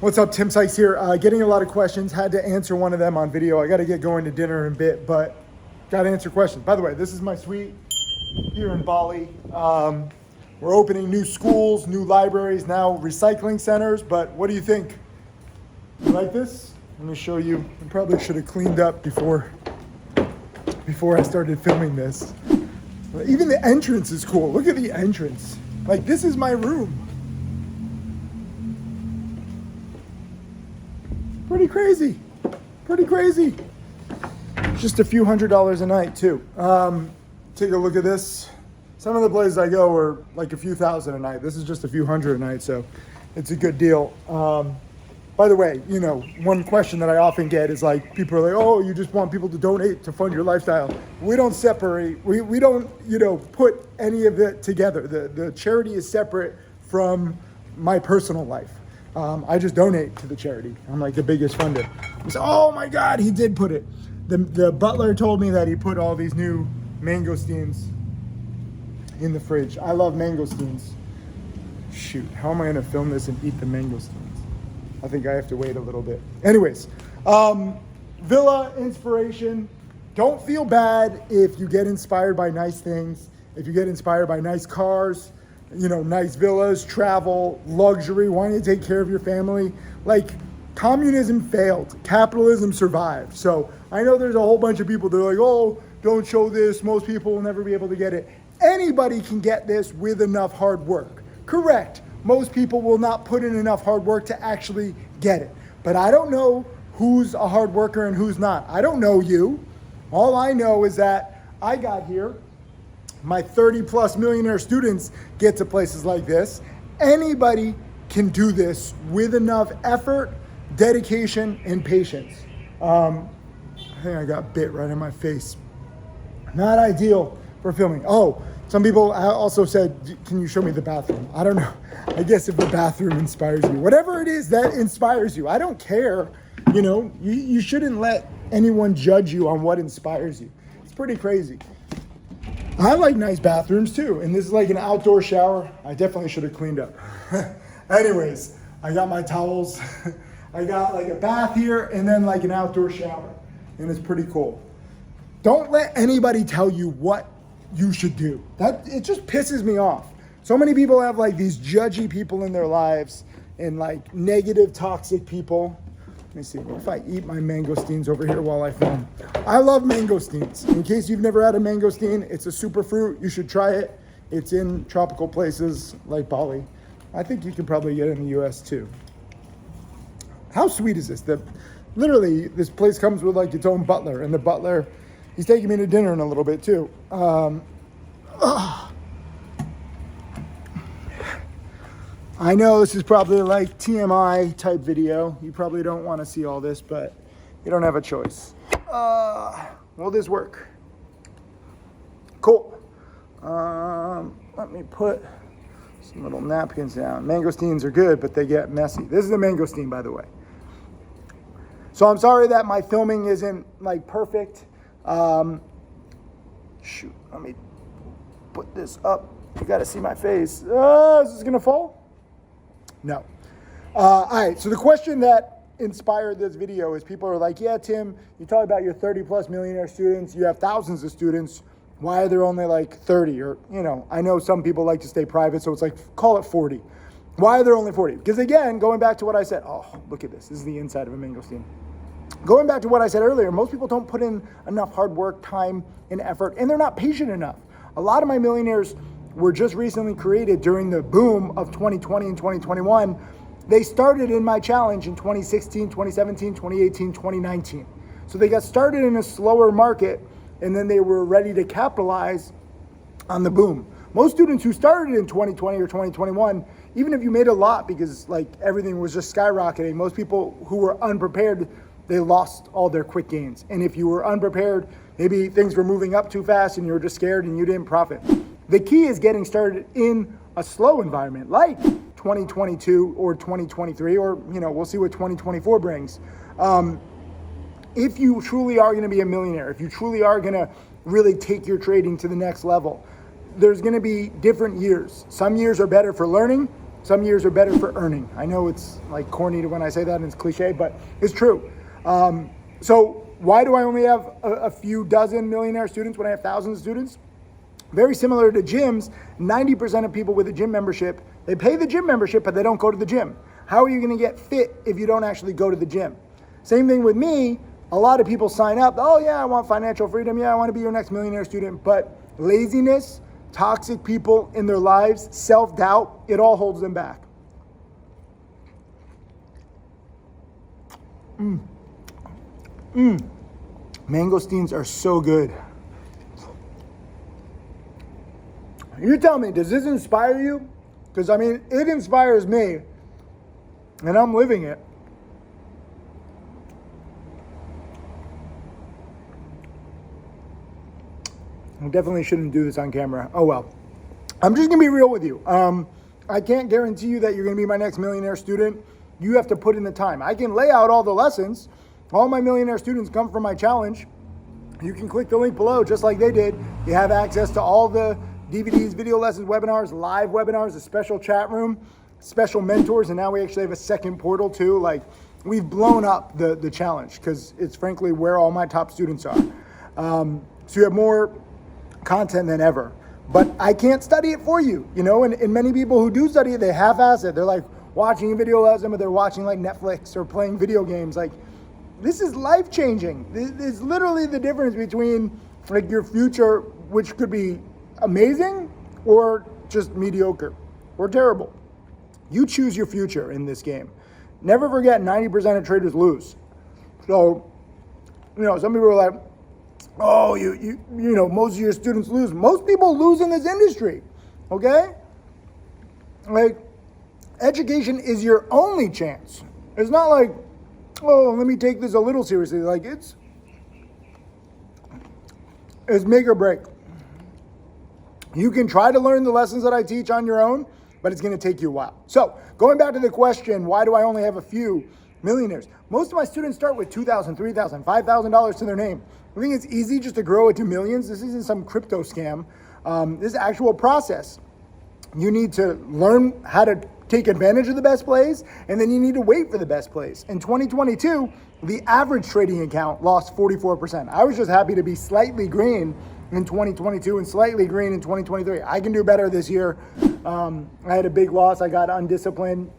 What's up, Tim Sykes here. Getting a lot of questions. Had to answer one of them on video. I got to get going to dinner in a bit, but got to answer questions. By the way, this is my suite here in Bali. We're opening new schools, new libraries, now recycling centers. But what do you think? You like this? Let me show you. I probably should have cleaned up before I started filming this. Even the entrance is cool. Look at the entrance. Like, this is my room. Pretty crazy. Just a few $100s a night too. Take a look at this. Some of the places I go are like a few thousand a night. This is just a few hundred a night, so it's a good deal. By the way, one question that I often get is like, people are like, oh, you just want people to donate to fund your lifestyle. We don't separate. We don't, put any of it together. The charity is separate from my personal life. I just donate to the charity. I'm like the biggest funder. So, oh my God, he did put it. The butler told me that he put all these new mangosteens in the fridge. I love mangosteens. Shoot, how am I gonna film this and eat the mangosteens? I think I have to wait a little bit. Anyways, villa inspiration. Don't feel bad if you get inspired by nice things, if you get inspired by nice cars, nice villas, travel, luxury, wanting to take care of your family. Like, communism failed, capitalism survived. So I know there's a whole bunch of people that are like, oh, don't show this, most people will never be able to get it. Anybody can get this with enough hard work. Correct, most people will not put in enough hard work to actually get it. But I don't know who's a hard worker and who's not. I don't know you. All I know is that I got here. My 30 plus millionaire students get to places like this. Anybody can do this with enough effort, dedication, and patience. I think I got bit right in my face. Not ideal for filming. Oh, some people also said, can you show me the bathroom? I don't know. I guess if the bathroom inspires you, whatever it is that inspires you, I don't care. You shouldn't let anyone judge you on what inspires you. It's pretty crazy. I like nice bathrooms too, and this is like an outdoor shower. I definitely should have cleaned up. Anyways, I got my towels. I got like a bath here and then like an outdoor shower, and it's pretty cool. Don't let anybody tell you what you should do. It just pisses me off. So many people have like these judgy people in their lives and like negative, toxic people. Let me see, what if I eat my mangosteens over here while I film? I love mangosteens. In case you've never had a mangosteen, it's a super fruit. You should try it. It's in tropical places like Bali. I think you can probably get it in the US too. How sweet is this? Literally, this place comes with like its own butler, and the butler, he's taking me to dinner in a little bit too. I know this is probably like TMI type video. You probably don't want to see all this, but you don't have a choice. Will this work? Cool. Let me put some little napkins down. Mangosteens are good, but they get messy. This is a mangosteen, by the way. So I'm sorry that my filming isn't like perfect. Shoot, let me put this up. You got to see my face. Is this gonna fall? No. All right, so the question that inspired this video is people are like, yeah, Tim, you talk about your 30 plus millionaire students. You have thousands of students. Why are there only like 30? Or, I know some people like to stay private, so it's like, call it 40. Why are there only 40? Because again, going back to what I said, oh, look at this. This is the inside of a mangosteen. Going back to what I said earlier, most people don't put in enough hard work, time, and effort, and they're not patient enough. A lot of my millionaires were just recently created during the boom of 2020 and 2021. They started in my challenge in 2016, 2017, 2018, 2019. So they got started in a slower market, and then they were ready to capitalize on the boom. Most students who started in 2020 or 2021, even if you made a lot because like everything was just skyrocketing, most people who were unprepared, they lost all their quick gains. And if you were unprepared, maybe things were moving up too fast and you were just scared and you didn't profit. The key is getting started in a slow environment like 2022 or 2023, or we'll see what 2024 brings. If you truly are gonna be a millionaire, if you truly are gonna really take your trading to the next level, there's gonna be different years. Some years are better for learning, some years are better for earning. I know it's like corny when I say that and it's cliche, but it's true. So why do I only have a few dozen millionaire students when I have thousands of students? Very similar to gyms, 90% of people with a gym membership, they pay the gym membership, but they don't go to the gym. How are you going to get fit if you don't actually go to the gym? Same thing with me. A lot of people sign up. Oh yeah, I want financial freedom. Yeah, I want to be your next millionaire student. But laziness, toxic people in their lives, self-doubt, it all holds them back. Mangosteens are so good. You tell me, does this inspire you? Because, I mean, it inspires me, and I'm living it. I definitely shouldn't do this on camera. Oh, well. I'm just going to be real with you. I can't guarantee you that you're going to be my next millionaire student. You have to put in the time. I can lay out all the lessons. All my millionaire students come from my challenge. You can click the link below just like they did. You have access to all the DVDs, video lessons, webinars, live webinars, a special chat room, special mentors, and now we actually have a second portal too. Like, we've blown up the challenge because it's frankly where all my top students are. So you have more content than ever. But I can't study it for you, you know, and many people who do study it, they half-ass it. They're like watching a video lesson, but they're watching like Netflix or playing video games. Like, this is life-changing. This is literally the difference between like your future, which could be amazing or just mediocre or terrible. You choose your future in this game. Never forget 90% of traders lose. So, you know, some people are like, oh, you know, most of your students lose. Most people lose in this industry, okay? Like, education is your only chance. It's not like, oh, let me take this a little seriously. Like, it's make or break. You can try to learn the lessons that I teach on your own, but it's going to take you a while. So going back to the question, why do I only have a few millionaires? Most of my students start with $2,000, $3,000, $5,000 to their name. I think it's easy just to grow it to millions. This isn't some crypto scam. This is actual process. You need to learn how to take advantage of the best plays, and then you need to wait for the best plays. In 2022, the average trading account lost 44%. I was just happy to be slightly green in 2022 and slightly green in 2023. I can do better this year. I had a big loss. I got undisciplined.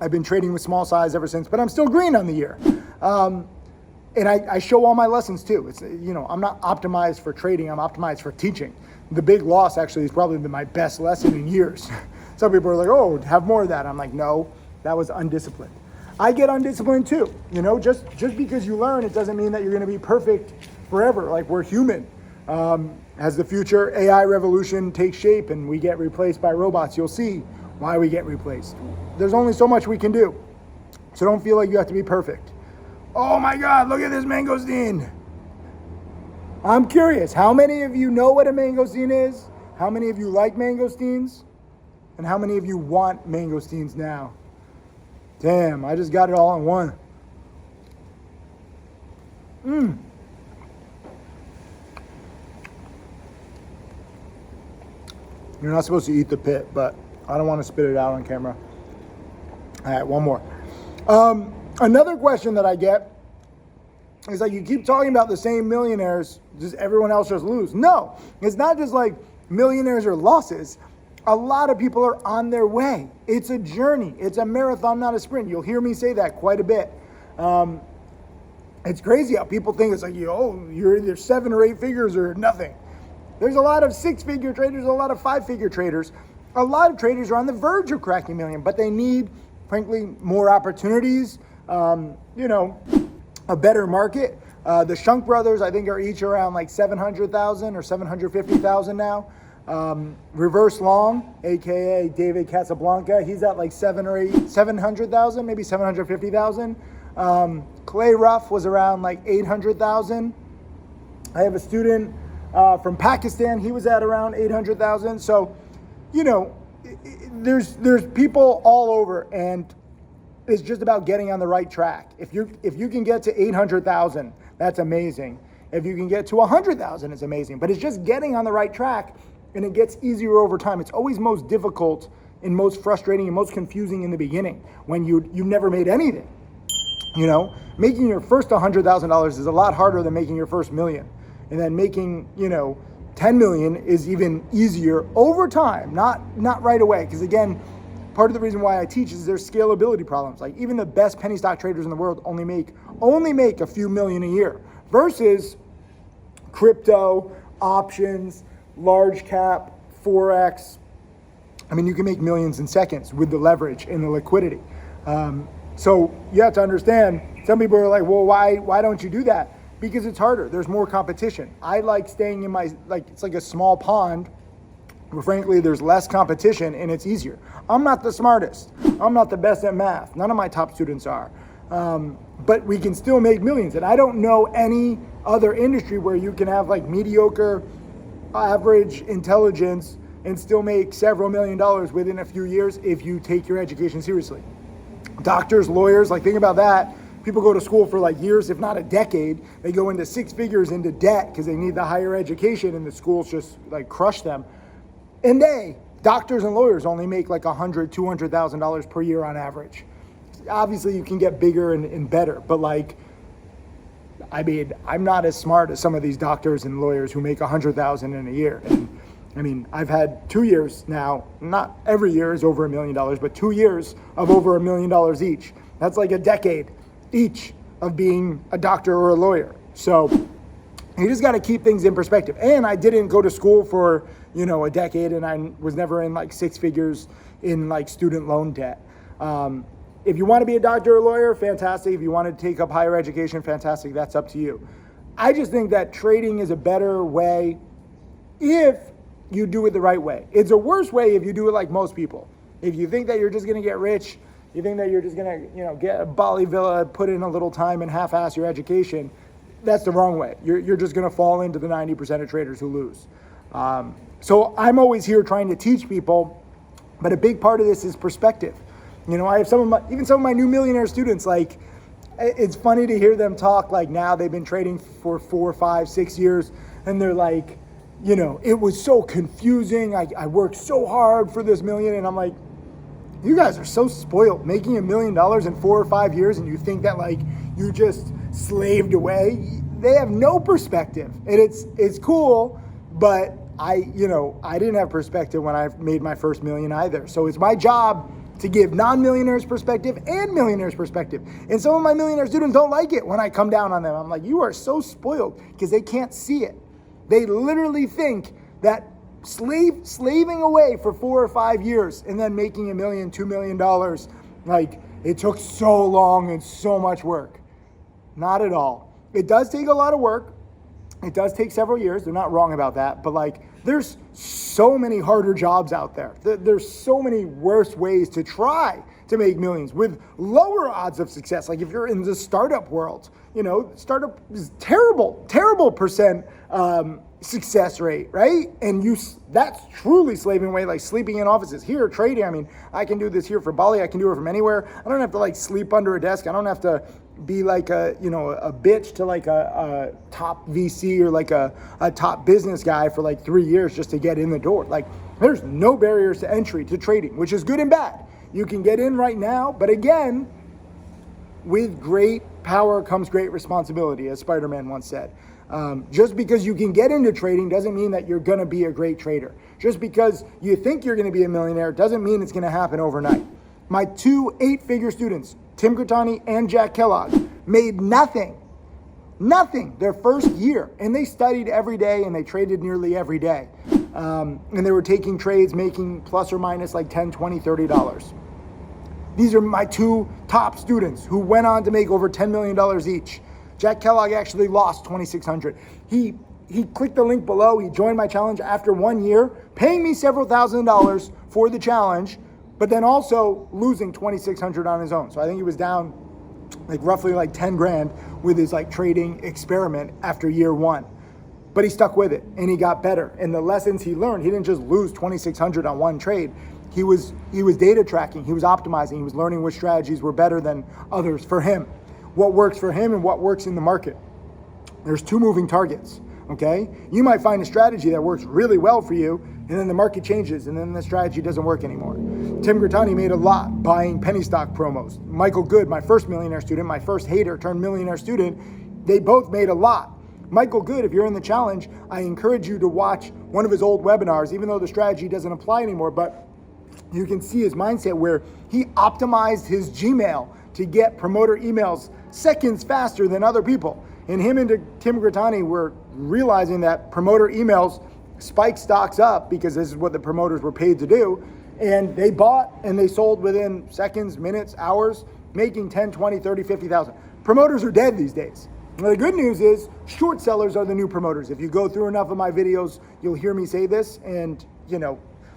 I've been trading with small size ever since, but I'm still green on the year. And I show all my lessons too. It's, you know, I'm not optimized for trading. I'm optimized for teaching. The big loss actually has probably been my best lesson in years. Some people are like, oh, have more of that. I'm like, no, that was undisciplined. I get undisciplined too. You know, just because you learn, it doesn't mean that you're going to be perfect forever. Like, we're human. As the future AI revolution takes shape and we get replaced by robots, you'll see why we get replaced. There's only so much we can do. So don't feel like you have to be perfect. Oh my God, look at this mangosteen. I'm curious, how many of you know what a mangosteen is? How many of you like mangosteens? And how many of you want mangosteens now? Damn, I just got it all in one. You're not supposed to eat the pit, but I don't want to spit it out on camera. All right, one more. Another question that I get is like, you keep talking about the same millionaires, does everyone else just lose? No, it's not just like millionaires or losses. A lot of people are on their way. It's a journey. It's a marathon, not a sprint. You'll hear me say that quite a bit. It's crazy how people think it's like, you're either 7 or 8 figures or nothing. There's a lot of 6-figure traders, a lot of 5-figure traders. A lot of traders are on the verge of cracking $1 million, but they need, frankly, more opportunities, a better market. The Shunk brothers, I think, are each around like 700,000 or 750,000 now. Reverse Long, aka David Casablanca, he's at like 700,000, maybe 750,000. Clay Ruff was around like 800,000. I have a student from Pakistan, he was at around 800,000. So, there's people all over, and it's just about getting on the right track. If you can get to 800,000, that's amazing. If you can get to 100,000, it's amazing. But it's just getting on the right track, and it gets easier over time. It's always most difficult and most frustrating and most confusing in the beginning when you've never made anything. You know, making your first $100,000 is a lot harder than making your first million. And then making, 10 million is even easier over time, not right away. Because again, part of the reason why I teach is there's scalability problems. Like even the best penny stock traders in the world only make a few million a year versus crypto, options, large cap, Forex. I mean, you can make millions in seconds with the leverage and the liquidity. So you have to understand, some people are like, well, why don't you do that? Because it's harder. There's more competition. I like staying in it's like a small pond where frankly there's less competition and it's easier. I'm not the smartest. I'm not the best at math. None of my top students are. But we can still make millions. And I don't know any other industry where you can have like mediocre, average intelligence and still make several $1 million within a few years if you take your education seriously. Doctors, lawyers, like think about that. People go to school for like years, if not a decade. They go into six figures into debt because they need the higher education and the schools just like crush them. And doctors and lawyers only make like $100,000, $200,000 per year on average. Obviously you can get bigger and better, but I'm not as smart as some of these doctors and lawyers who make $100,000 in a year. And I've had 2 years now, not every year is over $1 million, but 2 years of over $1 million each. That's like a decade each of being a doctor or a lawyer. So you just got to keep things in perspective. And I didn't go to school for, a decade, and I was never in like six figures in like student loan debt. If you want to be a doctor or a lawyer, fantastic. If you want to take up higher education, fantastic. That's up to you. I just think that trading is a better way if you do it the right way. It's a worse way if you do it like most people. If you think that you're just going to get rich, you think that you're just going to, get a Bali villa, put in a little time and half-ass your education, that's the wrong way. You're just going to fall into the 90% of traders who lose. So I'm always here trying to teach people, but a big part of this is perspective. I have some of my new millionaire students, like, it's funny to hear them talk like now they've been trading for 4, 5, 6 years, and they're like, it was so confusing. I worked so hard for this million, and I'm like, you guys are so spoiled making $1 million in 4 or 5 years, and you think that like you just slaved away. They have no perspective, and it's cool, but I didn't have perspective when I made my first million either. So it's my job to give non-millionaires perspective and millionaires perspective. And some of my millionaire students don't like it when I come down on them. I'm like, you are so spoiled, because they can't see it. They literally think that slaving away for 4 or 5 years and then making $1 million, $2 million, like it took so long and so much work. Not at all. It does take a lot of work. It does take several years. They're not wrong about that. But like, there's so many harder jobs out there. There's so many worse ways to try to make millions with lower odds of success. Like if you're in the startup world, startup is terrible percent success rate, right? And that's truly slaving away, like sleeping in offices. Here, trading, I can do this here for Bali. I can do it from anywhere. I don't have to like sleep under a desk. I don't have to be like a bitch to like a top VC or like a top business guy for like 3 years just to get in the door. Like there's no barriers to entry to trading, which is good and bad. You can get in right now, but again, with great power comes great responsibility, as Spider-Man once said. Just because you can get into trading doesn't mean that you're going to be a great trader. Just because you think you're going to be a millionaire doesn't mean it's going to happen overnight. My 2 8-figure students, Tim Sykes and Jack Kellogg, made nothing their first year. And they studied every day and they traded nearly every day. And they were taking trades, making plus or minus like $10, $20, $30. These are my 2 top students who went on to make over $10 million each. Jack Kellogg actually lost $2,600. He clicked the link below. He joined my challenge after 1 year, paying me several $1,000s for the challenge, but then also losing $2,600 on his own. So I think he was down like roughly like 10 grand with his like trading experiment after year 1. But he stuck with it and he got better. And the lessons he learned, he didn't just lose $2,600 on one trade. He was data tracking, he was optimizing, he was learning which strategies were better than others for him. What works for him and what works in the market. There's 2 moving targets. okay? You might find a strategy that works really well for you, and then the market changes, and then the strategy doesn't work anymore. Tim Sykes made a lot buying penny stock promos. Michael Good, my first millionaire student, my first hater turned millionaire student, they both made a lot. Michael Good, if you're in the challenge, I encourage you to watch one of his old webinars, even though the strategy doesn't apply anymore, but you can see his mindset where he optimized his Gmail to get promoter emails seconds faster than other people. And him and Tim Sykes were realizing that promoter emails spike stocks up because this is what the promoters were paid to do. And they bought and they sold within seconds, minutes, hours, making 10, 20, 30, 50,000. Promoters are dead these days. Now, the good news is short sellers are the new promoters. If you go through enough of my videos, you'll hear me say this, and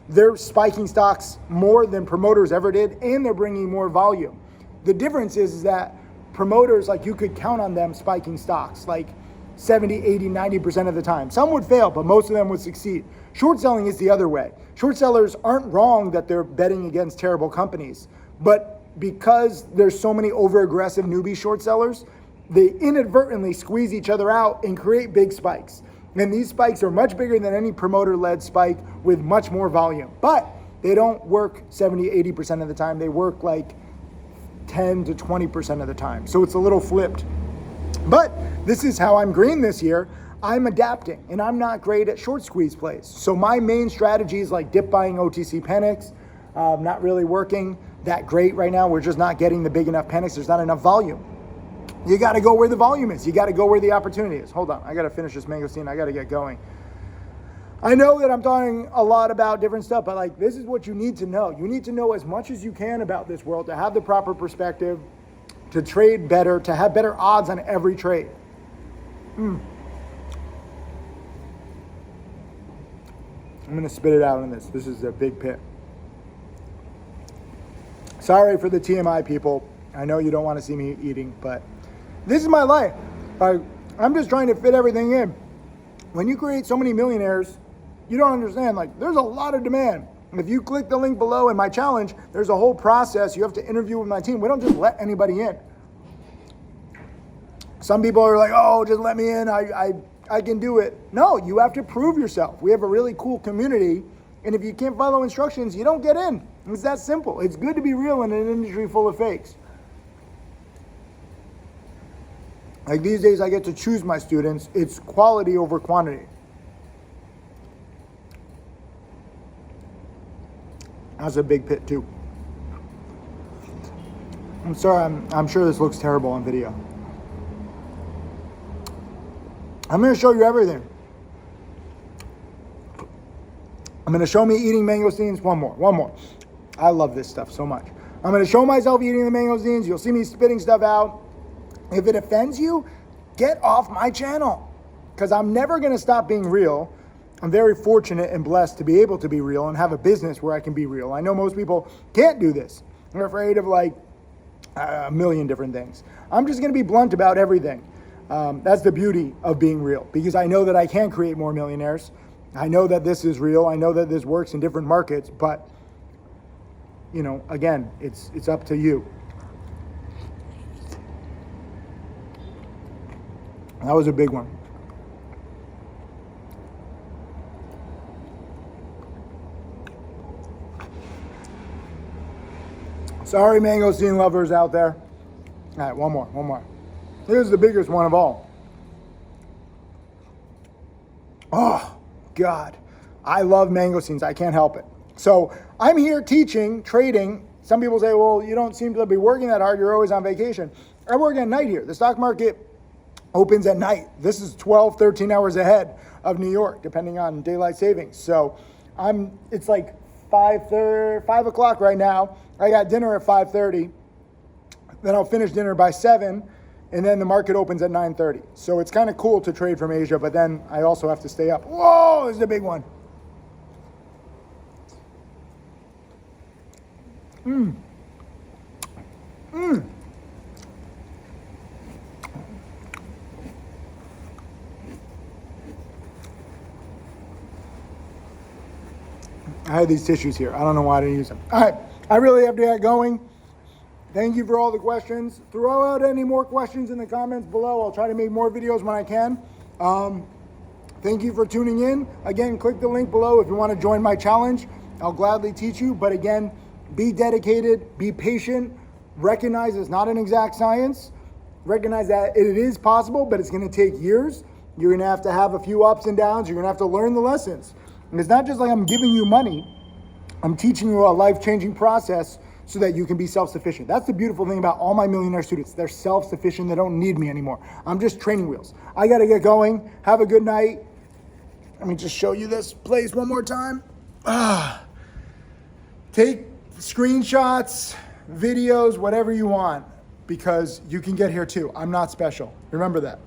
they're spiking stocks more than promoters ever did, and they're bringing more volume. The difference is that promoters, like, you could count on them spiking stocks like 70, 80, 90% of the time. Some would fail, but most of them would succeed. Short selling is the other way. Short sellers aren't wrong that they're betting against terrible companies, but because there's so many over-aggressive newbie short sellers, they inadvertently squeeze each other out and create big spikes. And these spikes are much bigger than any promoter-led spike with much more volume. But they don't work 70, 80% of the time. They work like 10 to 20% of the time. So it's a little flipped. But this is how I'm green this year. I'm adapting, and I'm not great at short squeeze plays. So my main strategies like dip buying OTC panics, not really working that great right now. We're just not getting the big enough panics. There's not enough volume. You got to go where the volume is. You got to go where the opportunity is. Hold on. I got to finish this mangosteen. I got to get going. I know that I'm talking a lot about different stuff, but like, this is what you need to know. You need to know as much as you can about this world to have the proper perspective, to trade better, to have better odds on every trade. I'm going to spit it out in this. This is a big pit. Sorry for the TMI people. I know you don't want to see me eating, but this is my life. I'm just trying to fit everything in. When you create so many millionaires, you don't understand, like, there's a lot of demand. If you click the link below in my challenge, there's a whole process. You have to interview with my team. We don't just let anybody in. Some people are like, oh, just let me in. I can do it. No, you have to prove yourself. We have a really cool community, and if you can't follow instructions, you don't get in. It's that simple. It's good to be real in an industry full of fakes. Like, these days, I get to choose my students. It's quality over quantity. That's a big pit, too. I'm sorry, I'm sure this looks terrible on video. I'm going to show you everything. I'm going to show me eating mangosteens. One more. I love this stuff so much. I'm going to show myself eating the mangosteens. You'll see me spitting stuff out. If it offends you, get off my channel, because I'm never going to stop being real. I'm very fortunate and blessed to be able to be real and have a business where I can be real. I know most people can't do this. They're afraid of like a million different things. I'm just going to be blunt about everything. That's the beauty of being real, because I know that I can create more millionaires. I know that this is real. I know that this works in different markets, but again, it's up to you. That was a big one. Sorry, mangosteen lovers out there. All right, one more. Here's the biggest one of all. Oh, God. I love mangosteens. I can't help it. So I'm here teaching, trading. Some people say, well, you don't seem to be working that hard. You're always on vacation. I work at night here. The stock market opens at night. This is 12, 13 hours ahead of New York, depending on daylight savings. So it's like 5 o'clock right now. I got dinner at 5:30. Then I'll finish dinner by 7, and then the market opens at 9:30. So it's kind of cool to trade from Asia, but then I also have to stay up. Whoa, this is a big one. I had these tissues here. I don't know why I didn't use them. All right, I really have to get going. Thank you for all the questions. Throw out any more questions in the comments below. I'll try to make more videos when I can. Thank you for tuning in. Again, click the link below if you want to join my challenge. I'll gladly teach you. But again, be dedicated, be patient, recognize it's not an exact science. Recognize that it is possible, but it's going to take years. You're going to have a few ups and downs. You're going to have to learn the lessons. And it's not just like I'm giving you money. I'm teaching you a life-changing process so that you can be self-sufficient. That's the beautiful thing about all my millionaire students. They're self-sufficient. They don't need me anymore. I'm just training wheels. I got to get going. Have a good night. Let me just show you this place one more time. Take screenshots, videos, whatever you want, because you can get here too. I'm not special. Remember that.